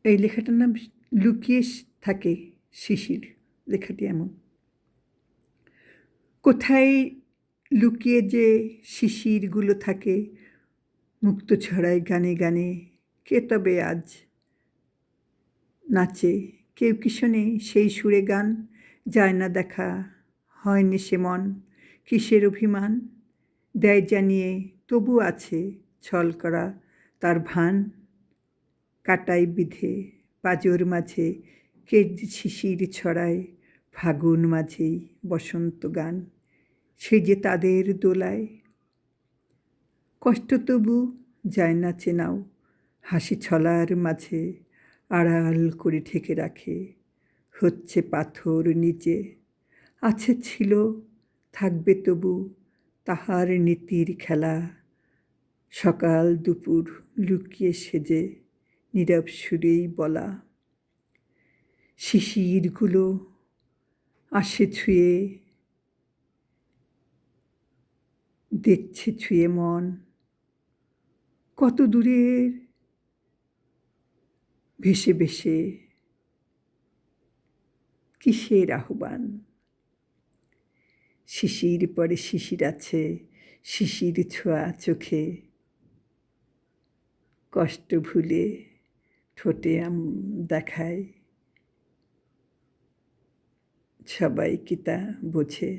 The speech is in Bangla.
এই লেখাটার নাম লুকিয়ে থাকে শিশির। লেখাটি এমন: কোথায় লুকিয়ে যে শিশিরগুলো থাকে, মুক্ত ছড়ায় গানে গানে, কে তবে আজ নাচে? কেউ কি শোনে সেই সুরে গান? যায় না দেখা, হয়নি সে মন, কিসের অভিমান দেয় জানিয়ে, তবু আছে ছল করা তার ভান। কাটাই বিধে পাজর মাঝে কে শিশির ছড়ায়, ফাগুন মাঝেই বসন্ত গান, সে যে তাদের দোলায়। কষ্ট তবু যায় না চেনাও, হাসি ছলার মাঝে আড়াল করে ঢেকে রাখে, হচ্ছে পাথর নিচে। আছে ছিল থাকবে তবু তাহার নীতির খেলা, সকাল দুপুর লুকিয়ে সেজে নীরব সুরেই বলা। শিশিরগুলো আসে ছুঁয়ে, দেখছে ছুঁয়ে মন, কত দূরের ভেসে ভেসে, কিসের আহ্বান। শিশির পরে শিশির আছে, শিশির ছোঁয়া চোখে, কষ্ট ভুলে ঠোঁটে দেখায়, সবাই কি তা বোঝে?